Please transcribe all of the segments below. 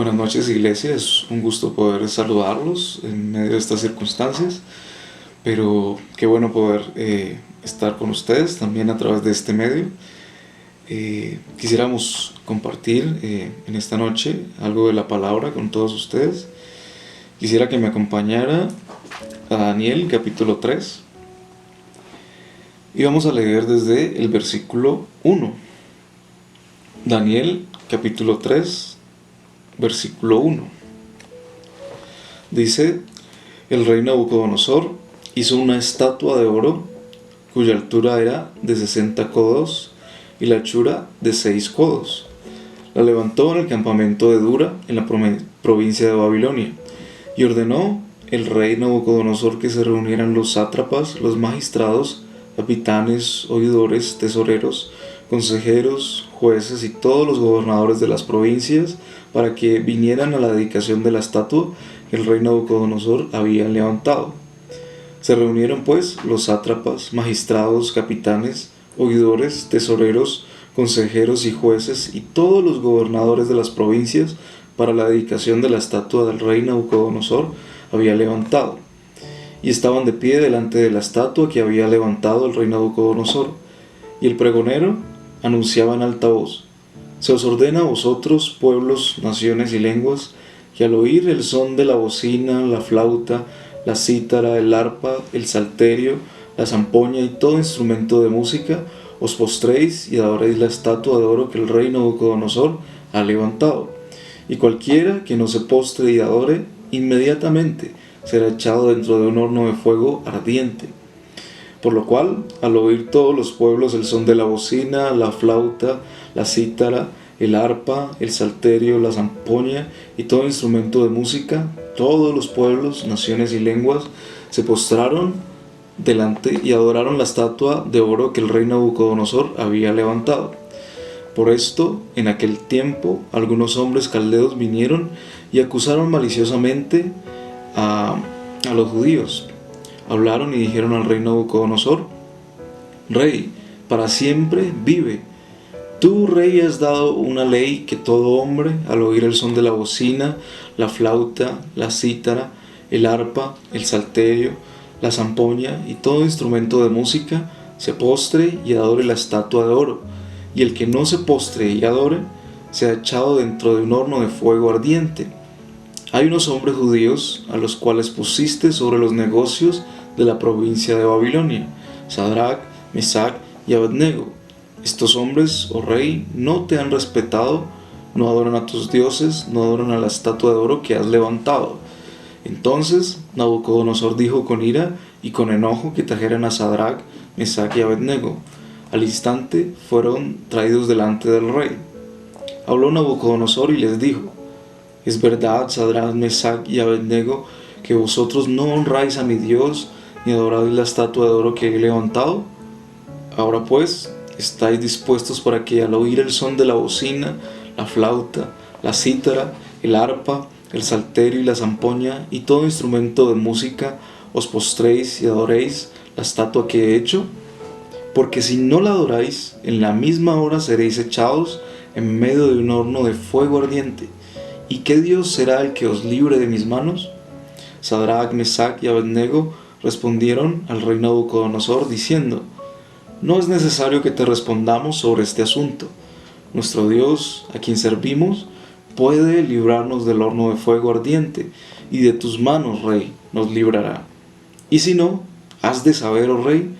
Buenas noches, iglesia. Es un gusto poder saludarlos en medio de estas circunstancias, pero qué bueno poder estar con ustedes también a través de este medio. Quisiéramos compartir en esta noche algo de la palabra con todos ustedes. Quisiera que me acompañara a Daniel capítulo 3 y vamos a leer desde el versículo 1. Daniel capítulo 3 versículo 1. Dice: el rey Nabucodonosor hizo una estatua de oro cuya altura era de 60 codos y la anchura de 6 codos. La levantó en el campamento de Dura, en la provincia de Babilonia, y ordenó el rey Nabucodonosor que se reunieran los sátrapas, los magistrados, capitanes, oidores, tesoreros, consejeros, jueces y todos los gobernadores de las provincias para que vinieran a la dedicación de la estatua que el rey Nabucodonosor había levantado. Se reunieron pues los sátrapas, magistrados, capitanes, oidores, tesoreros, consejeros y jueces y todos los gobernadores de las provincias para la dedicación de la estatua del rey Nabucodonosor había levantado. Y estaban de pie delante de la estatua que había levantado el rey Nabucodonosor. Y el pregonero anunciaba en alta voz: se os ordena a vosotros, pueblos, naciones y lenguas, que al oír el son de la bocina, la flauta, la cítara, el arpa, el salterio, la zampoña y todo instrumento de música, os postréis y adoréis la estatua de oro que el rey Nabucodonosor ha levantado. Y cualquiera que no se postre y adore, inmediatamente será echado dentro de un horno de fuego ardiente. Por lo cual, al oír todos los pueblos el son de la bocina, la flauta, la cítara, el arpa, el salterio, la zampoña y todo instrumento de música, todos los pueblos, naciones y lenguas se postraron delante y adoraron la estatua de oro que el rey Nabucodonosor había levantado. Por esto, en aquel tiempo, algunos hombres caldeos vinieron y acusaron maliciosamente a los judíos. Hablaron y dijeron al rey Nabucodonosor: Rey, para siempre vive. Tú, rey, has dado una ley que todo hombre, al oír el son de la bocina, la flauta, la cítara, el arpa, el salterio, la zampoña y todo instrumento de música, se postre y adore la estatua de oro, y el que no se postre y adore, sea echado dentro de un horno de fuego ardiente. Hay unos hombres judíos a los cuales pusiste sobre los negocios de la provincia de Babilonia, Sadrach, Mesach y Abednego. Estos hombres, oh rey, no te han respetado, no adoran a tus dioses, no adoran a la estatua de oro que has levantado. Entonces Nabucodonosor dijo con ira y con enojo que trajeran a Sadrach, Mesach y Abednego. Al instante fueron traídos delante del rey. Habló Nabucodonosor y les dijo: ¿es verdad, Sadrach, Mesach y Abednego, que vosotros no honráis a mi Dios ni adoráis la estatua de oro que he levantado? Ahora pues, ¿estáis dispuestos para que al oír el son de la bocina, la flauta, la cítara, el arpa, el salterio y la zampoña y todo instrumento de música, os postréis y adoréis la estatua que he hecho? Porque si no la adoráis, en la misma hora seréis echados en medio de un horno de fuego ardiente. ¿Y qué Dios será el que os libre de mis manos? Sadrach, Mesach y Abednego respondieron al rey Nabucodonosor diciendo: no es necesario que te respondamos sobre este asunto. Nuestro Dios, a quien servimos, puede librarnos del horno de fuego ardiente, y de tus manos, rey, nos librará. Y si no, has de saber, oh rey,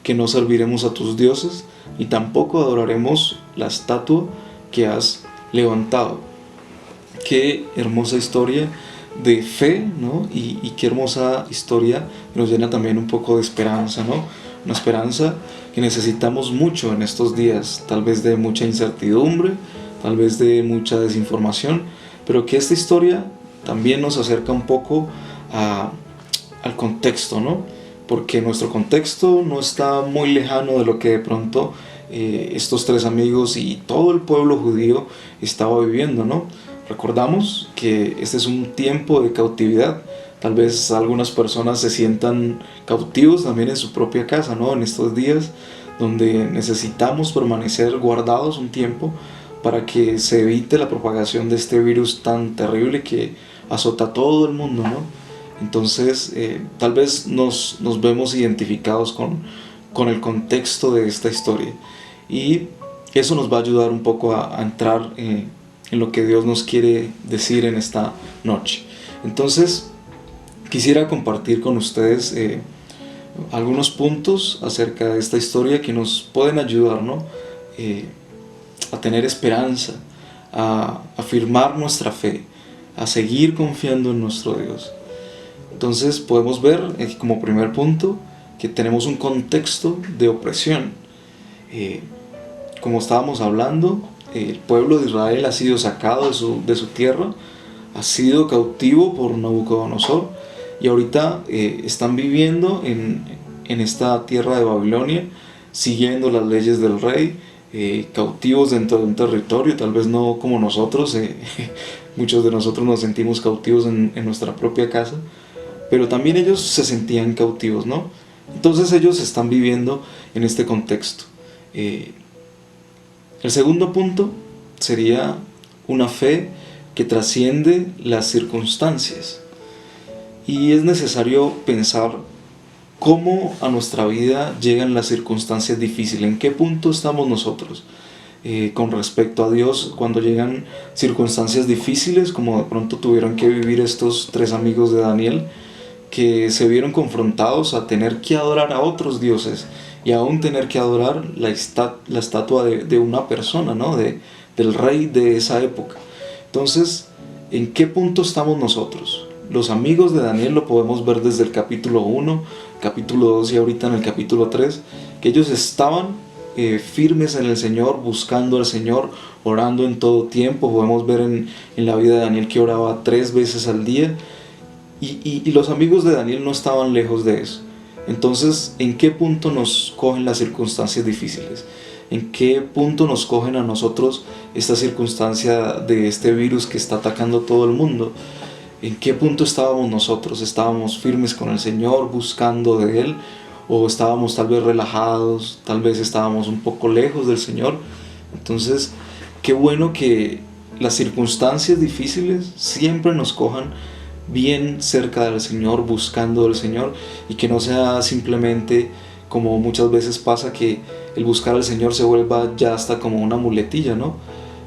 que no serviremos a tus dioses, ni tampoco adoraremos la estatua que has levantado. Qué hermosa historia de fe, ¿no? Y qué hermosa historia que nos llena también un poco de esperanza, ¿no? Una esperanza que necesitamos mucho en estos días, tal vez de mucha incertidumbre, tal vez de mucha desinformación, pero que esta historia también nos acerca un poco al contexto, ¿no? Porque nuestro contexto no está muy lejano de lo que de pronto estos tres amigos y todo el pueblo judío estaba viviendo, ¿no? Recordamos que este es un tiempo de cautividad. Tal vez algunas personas se sientan cautivos también en su propia casa, ¿no? En estos días donde necesitamos permanecer guardados un tiempo, para que se evite la propagación de este virus tan terrible que azota a todo el mundo, ¿no? Entonces, tal vez nos vemos identificados con el contexto de esta historia, y eso nos va a ayudar un poco a entrar en lo que Dios nos quiere decir en esta noche. Entonces, quisiera compartir con ustedes algunos puntos acerca de esta historia que nos pueden ayudar, ¿no? A tener esperanza, a afirmar nuestra fe, a seguir confiando en nuestro Dios. Entonces podemos ver como primer punto que tenemos un contexto de opresión. Como estábamos hablando, el pueblo de Israel ha sido sacado de su tierra, ha sido cautivo por Nabucodonosor, y ahorita están viviendo en esta tierra de Babilonia, siguiendo las leyes del rey, cautivos dentro de un territorio, tal vez no como nosotros, muchos de nosotros nos sentimos cautivos en nuestra propia casa, pero también ellos se sentían cautivos, ¿no? Entonces ellos están viviendo en este contexto. El segundo punto sería una fe que trasciende las circunstancias. Y es necesario pensar cómo a nuestra vida llegan las circunstancias difíciles, en qué punto estamos nosotros con respecto a Dios cuando llegan circunstancias difíciles, como de pronto tuvieron que vivir estos 3 amigos de Daniel, que se vieron confrontados a tener que adorar a otros dioses y aún tener que adorar la estatua de una persona, ¿no? Del rey de esa época. Entonces, ¿en qué punto estamos nosotros? Los amigos de Daniel lo podemos ver desde el capítulo 1, capítulo 2 y ahorita en el capítulo 3, que ellos estaban firmes en el Señor, buscando al Señor, orando en todo tiempo. Podemos ver en la vida de Daniel que oraba 3 veces al día, y los amigos de Daniel no estaban lejos de eso. Entonces, ¿en qué punto nos cogen las circunstancias difíciles? ¿En qué punto nos cogen a nosotros esta circunstancia de este virus que está atacando a todo el mundo? ¿En qué punto estábamos nosotros? ¿Estábamos firmes con el Señor, buscando de Él? ¿O estábamos tal vez relajados? Tal vez estábamos un poco lejos del Señor. Entonces, qué bueno que las circunstancias difíciles siempre nos cojan bien cerca del Señor, buscando del Señor, y que no sea simplemente como muchas veces pasa, que el buscar al Señor se vuelva ya hasta como una muletilla, ¿no?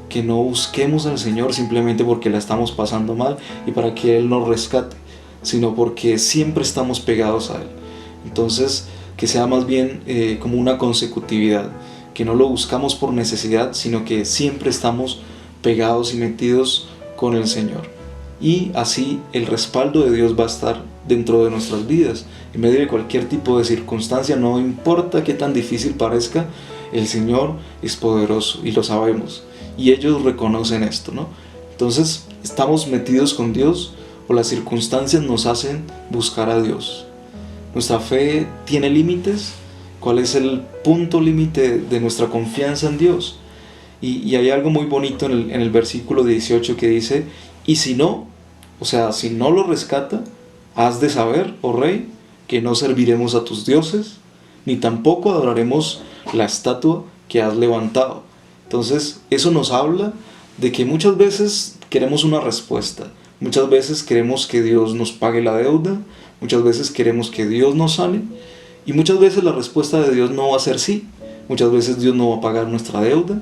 Que no busquemos al Señor simplemente porque la estamos pasando mal y para que Él nos rescate, sino porque siempre estamos pegados a Él. Entonces, que sea más bien como una consecutividad, que no lo buscamos por necesidad, sino que siempre estamos pegados y metidos con el Señor. Y así el respaldo de Dios va a estar dentro de nuestras vidas, en medio de cualquier tipo de circunstancia. No importa qué tan difícil parezca, el Señor es poderoso y lo sabemos, y ellos reconocen esto, ¿no? Entonces, ¿estamos metidos con Dios o las circunstancias nos hacen buscar a Dios? ¿Nuestra fe tiene límites? ¿Cuál es el punto límite de nuestra confianza en Dios? Y hay algo muy bonito en el versículo 18 que dice: y si no, o sea, si no lo rescata, has de saber, oh rey, que no serviremos a tus dioses, ni tampoco adoraremos la estatua que has levantado. Entonces, eso nos habla de que muchas veces queremos una respuesta, muchas veces queremos que Dios nos pague la deuda, muchas veces queremos que Dios nos sane, y muchas veces la respuesta de Dios no va a ser sí. Muchas veces Dios no va a pagar nuestra deuda,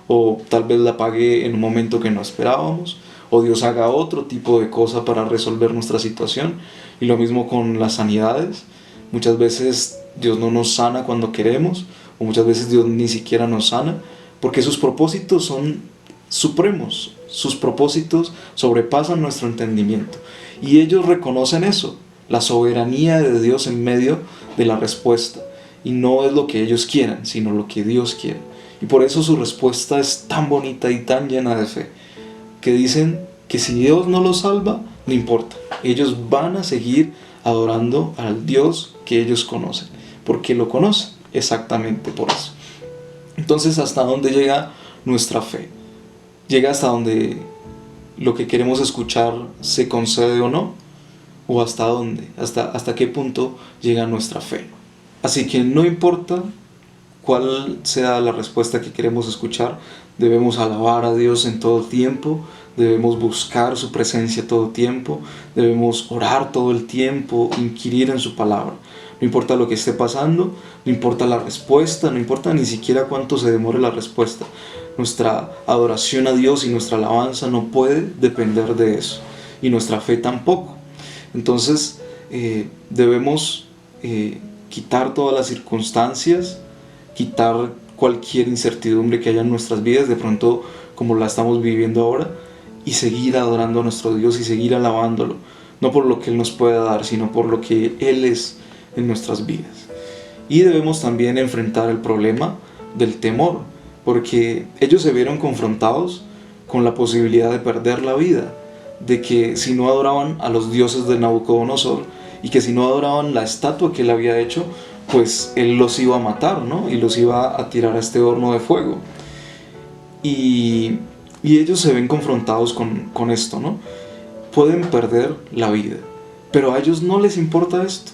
o tal vez la pague en un momento que no esperábamos, o Dios haga otro tipo de cosa para resolver nuestra situación. Y lo mismo con las sanidades. Muchas veces Dios no nos sana cuando queremos, o muchas veces Dios ni siquiera nos sana, porque sus propósitos son supremos, sus propósitos sobrepasan nuestro entendimiento, y ellos reconocen eso, la soberanía de Dios en medio de la respuesta, y no es lo que ellos quieran, sino lo que Dios quiere. Y por eso su respuesta es tan bonita y tan llena de fe, que dicen que si Dios no los salva, no importa, ellos van a seguir adorando al Dios que ellos conocen, porque lo conocen exactamente por eso. Entonces, ¿hasta dónde llega nuestra fe? ¿Llega hasta donde lo que queremos escuchar se concede o no? ¿O hasta dónde? ¿Hasta qué punto llega nuestra fe? Así que no importa cuál sea la respuesta que queremos escuchar. Debemos alabar a Dios en todo tiempo, debemos buscar su presencia todo tiempo, debemos orar todo el tiempo, inquirir en su palabra. No importa lo que esté pasando, no importa la respuesta, no importa ni siquiera cuánto se demore la respuesta. Nuestra adoración a Dios y nuestra alabanza no puede depender de eso, y nuestra fe tampoco. Entonces debemos quitar todas las circunstancias, quitar cualquier incertidumbre que haya en nuestras vidas, de pronto como la estamos viviendo ahora, y seguir adorando a nuestro Dios y seguir alabándolo, no por lo que Él nos pueda dar, sino por lo que Él es en nuestras vidas. Y debemos también enfrentar el problema del temor, porque ellos se vieron confrontados con la posibilidad de perder la vida, de que si no adoraban a los dioses de Nabucodonosor, y que si no adoraban la estatua que él había hecho, pues él los iba a matar, ¿no? Y los iba a tirar a este horno de fuego. Y ellos se ven confrontados con esto, ¿no? Pueden perder la vida, pero a ellos no les importa esto.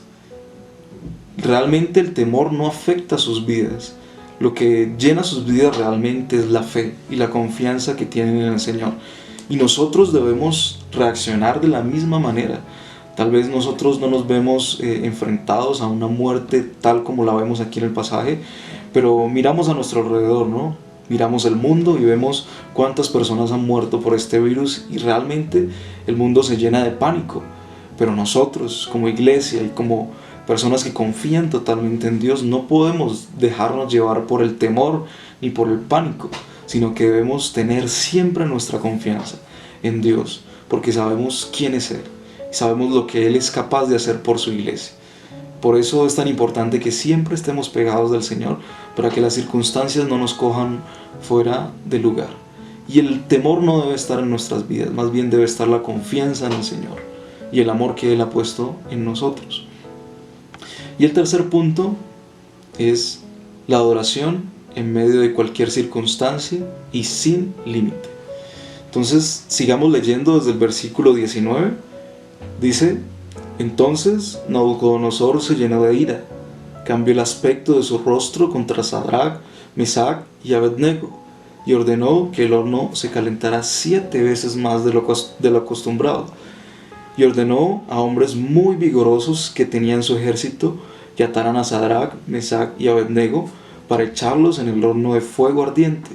Realmente el temor no afecta sus vidas. Lo que llena sus vidas realmente es la fe y la confianza que tienen en el Señor. Y nosotros debemos reaccionar de la misma manera. Tal vez nosotros no nos vemos enfrentados a una muerte tal como la vemos aquí en el pasaje, pero miramos a nuestro alrededor, ¿no? Miramos el mundo y vemos cuántas personas han muerto por este virus, y realmente el mundo se llena de pánico. Pero nosotros, como iglesia y como personas que confían totalmente en Dios, no podemos dejarnos llevar por el temor ni por el pánico, sino que debemos tener siempre nuestra confianza en Dios, porque sabemos quién es Él y sabemos lo que Él es capaz de hacer por su iglesia. Por eso es tan importante que siempre estemos pegados del Señor, para que las circunstancias no nos cojan fuera de lugar. Y el temor no debe estar en nuestras vidas, más bien debe estar la confianza en el Señor y el amor que Él ha puesto en nosotros. Y el tercer punto es la adoración en medio de cualquier circunstancia y sin límite. Entonces sigamos leyendo desde el versículo 19. Dice: entonces Nabucodonosor se llenó de ira, cambió el aspecto de su rostro contra Sadrach, Mesach y Abednego, y ordenó que el horno se calentara 7 veces más de lo acostumbrado. Y ordenó a hombres muy vigorosos que tenían su ejército que ataran a Sadrach, Mesach y Abednego para echarlos en el horno de fuego ardiente.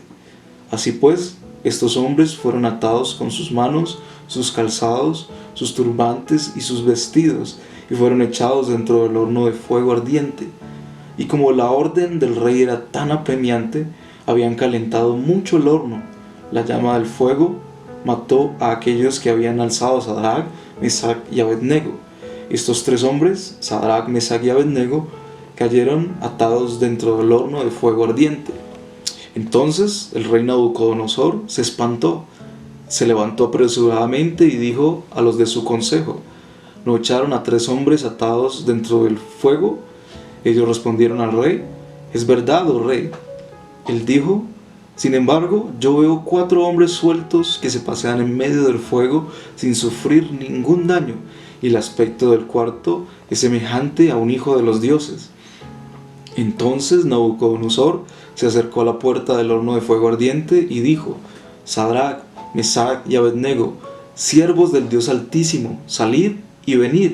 Así pues, estos hombres fueron atados con sus manos, sus calzados, sus turbantes y sus vestidos, y fueron echados dentro del horno de fuego ardiente. Y como la orden del rey era tan apremiante, habían calentado mucho el horno. La llama del fuego mató a aquellos que habían alzado a Sadrach, Mesach y Abednego. Estos 3 hombres, Sadrach, Mesach y Abednego, cayeron atados dentro del horno de fuego ardiente. Entonces el rey Nabucodonosor se espantó, se levantó apresuradamente y dijo a los de su consejo: ¿no echaron a 3 hombres atados dentro del fuego? Ellos respondieron al rey: es verdad, oh rey. Él dijo: sin embargo, yo veo 4 hombres sueltos que se pasean en medio del fuego sin sufrir ningún daño, y el aspecto del cuarto es semejante a un hijo de los dioses. Entonces Nabucodonosor se acercó a la puerta del horno de fuego ardiente y dijo: Sadrach, Mesach y Abednego, siervos del Dios Altísimo, salid y venid.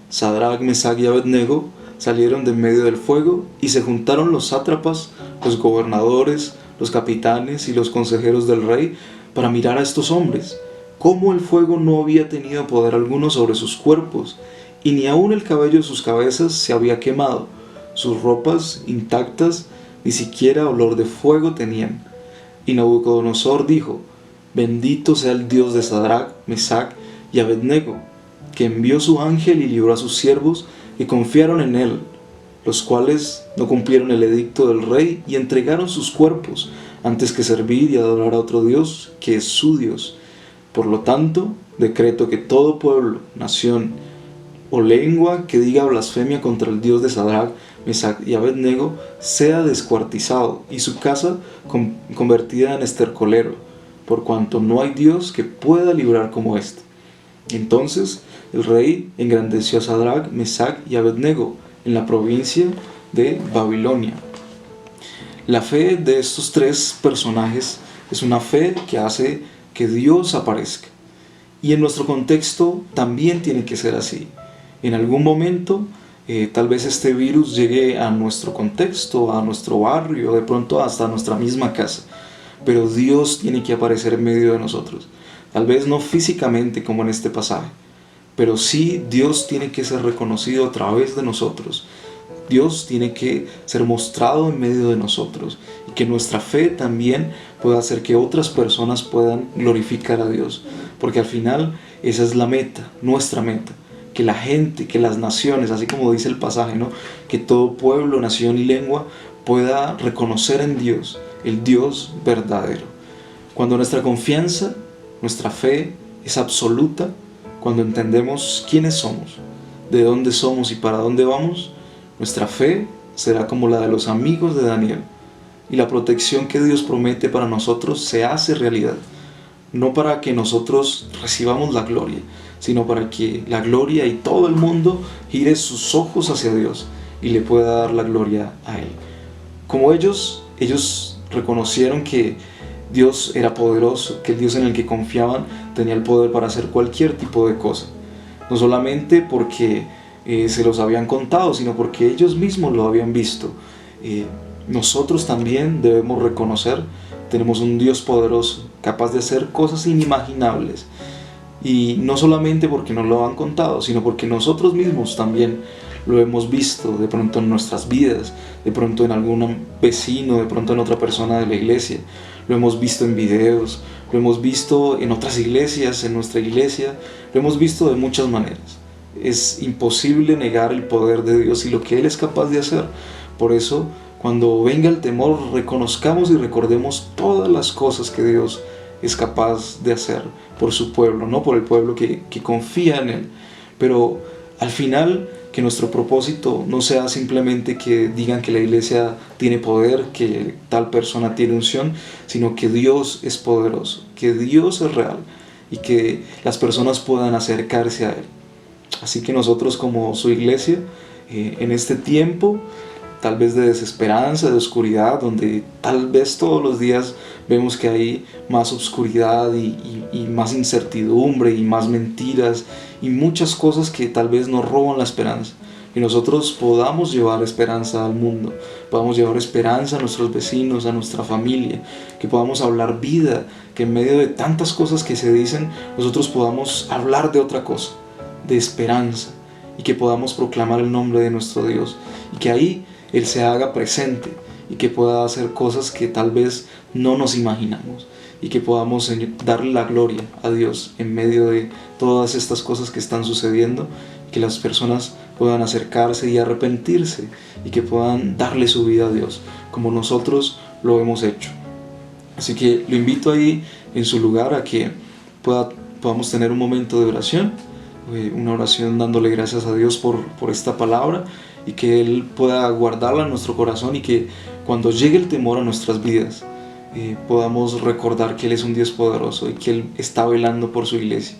Sadrach, Mesach y Abednego salieron de en medio del fuego, y se juntaron los sátrapas, los gobernadores, los capitanes y los consejeros del rey para mirar a estos hombres, cómo el fuego no había tenido poder alguno sobre sus cuerpos, y ni aun el cabello de sus cabezas se había quemado. Sus ropas intactas ni siquiera olor de fuego tenían. Y Nabucodonosor dijo: bendito sea el Dios de Sadrach, Mesach y Abednego, que envió su ángel y libró a sus siervos que confiaron en él, los cuales no cumplieron el edicto del rey y entregaron sus cuerpos antes que servir y adorar a otro Dios que es su Dios. Por lo tanto, decreto que todo pueblo, nación o lengua que diga blasfemia contra el Dios de Sadrach, Mesach y Abednego sea descuartizado y su casa convertida en estercolero, por cuanto no hay Dios que pueda librar como éste. Entonces el rey engrandeció a Sadrach, Mesach y Abednego en la provincia de Babilonia. La fe de estos tres personajes es una fe que hace que Dios aparezca. Y en nuestro contexto también tiene que ser así. En algún momento, tal vez este virus llegue a nuestro contexto, a nuestro barrio, de pronto hasta a nuestra misma casa. Pero Dios tiene que aparecer en medio de nosotros. Tal vez no físicamente como en este pasaje, pero sí Dios tiene que ser reconocido a través de nosotros. Dios tiene que ser mostrado en medio de nosotros y que nuestra fe también pueda hacer que otras personas puedan glorificar a Dios, porque al final esa es la meta, nuestra meta, que la gente, que las naciones, así como dice el pasaje, ¿no? Que todo pueblo, nación y lengua pueda reconocer en Dios, el Dios verdadero. Cuando nuestra confianza, nuestra fe es absoluta, cuando entendemos quiénes somos, de dónde somos y para dónde vamos, nuestra fe será como la de los amigos de Daniel, y la protección que Dios promete para nosotros se hace realidad, no para que nosotros recibamos la gloria, sino para que la gloria y todo el mundo gire sus ojos hacia Dios y le pueda dar la gloria a Él. Como ellos reconocieron que Dios era poderoso, que el Dios en el que confiaban tenía el poder para hacer cualquier tipo de cosa, no solamente porque se los habían contado, sino porque ellos mismos lo habían visto. Nosotros también debemos reconocer, tenemos un Dios poderoso, capaz de hacer cosas inimaginables, y no solamente porque nos lo han contado, sino porque nosotros mismos también lo hemos visto, de pronto en nuestras vidas, de pronto en algún vecino, de pronto en otra persona de la iglesia, lo hemos visto en videos, lo hemos visto en otras iglesias, en nuestra iglesia, lo hemos visto de muchas maneras. Es imposible negar el poder de Dios y lo que Él es capaz de hacer. Por eso, cuando venga el temor, reconozcamos y recordemos todas las cosas que Dios es capaz de hacer por su pueblo, no por el pueblo que confía en Él. Pero al final, que nuestro propósito no sea simplemente que digan que la iglesia tiene poder, que tal persona tiene unción, sino que Dios es poderoso, que Dios es real y que las personas puedan acercarse a Él. Así que nosotros como su iglesia, en este tiempo tal vez de desesperanza, de oscuridad, donde tal vez todos los días vemos que hay más oscuridad y más incertidumbre y más mentiras y muchas cosas que tal vez nos roban la esperanza. Y nosotros podamos llevar esperanza al mundo, podamos llevar esperanza a nuestros vecinos, a nuestra familia, que podamos hablar vida, que en medio de tantas cosas que se dicen, nosotros podamos hablar de otra cosa, de esperanza, y que podamos proclamar el nombre de nuestro Dios, y que ahí Él se haga presente y que pueda hacer cosas que tal vez no nos imaginamos, y que podamos darle la gloria a Dios en medio de todas estas cosas que están sucediendo, que las personas puedan acercarse y arrepentirse y que puedan darle su vida a Dios como nosotros lo hemos hecho. Así que lo invito ahí en su lugar a que podamos tener un momento de oración, una oración dándole gracias a Dios por esta palabra, y que Él pueda guardarla en nuestro corazón, y que cuando llegue el temor a nuestras vidas podamos recordar que Él es un Dios poderoso y que Él está velando por su iglesia,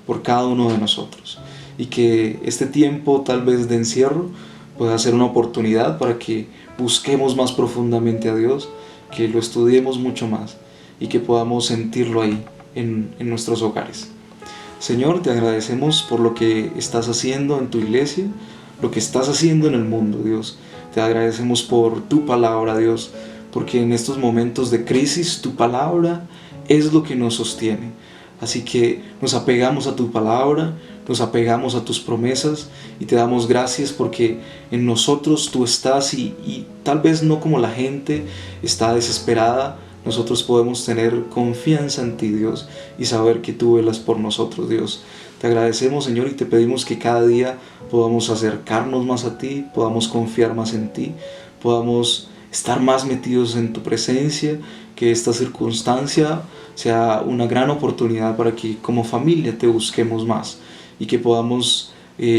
por cada uno de nosotros, y que este tiempo tal vez de encierro pueda ser una oportunidad para que busquemos más profundamente a Dios, que lo estudiemos mucho más y que podamos sentirlo ahí en nuestros hogares. Señor, te agradecemos por lo que estás haciendo en tu iglesia, lo que estás haciendo en el mundo, Dios. Te agradecemos por tu palabra, Dios, porque en estos momentos de crisis tu palabra es lo que nos sostiene. Así que nos apegamos a tu palabra, nos apegamos a tus promesas y te damos gracias porque en nosotros tú estás, y tal vez no como la gente está desesperada. Nosotros podemos tener confianza en ti, Dios, y saber que tú velas por nosotros, Dios. Te agradecemos, Señor, y te pedimos que cada día podamos acercarnos más a ti, podamos confiar más en ti, podamos estar más metidos en tu presencia, que esta circunstancia sea una gran oportunidad para que como familia te busquemos más y que podamos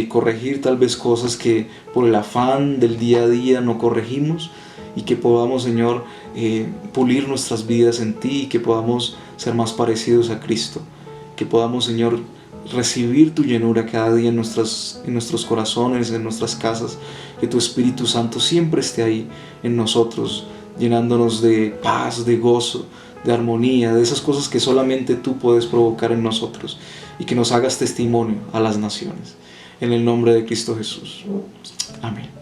corregir tal vez cosas que por el afán del día a día no corregimos, y que podamos, Señor, pulir nuestras vidas en ti, y que podamos ser más parecidos a Cristo, que podamos, Señor, recibir tu llenura cada día en nuestros corazones, en nuestras casas, que tu Espíritu Santo siempre esté ahí en nosotros, llenándonos de paz, de gozo, de armonía, de esas cosas que solamente tú puedes provocar en nosotros, y que nos hagas testimonio a las naciones. En el nombre de Cristo Jesús. Amén.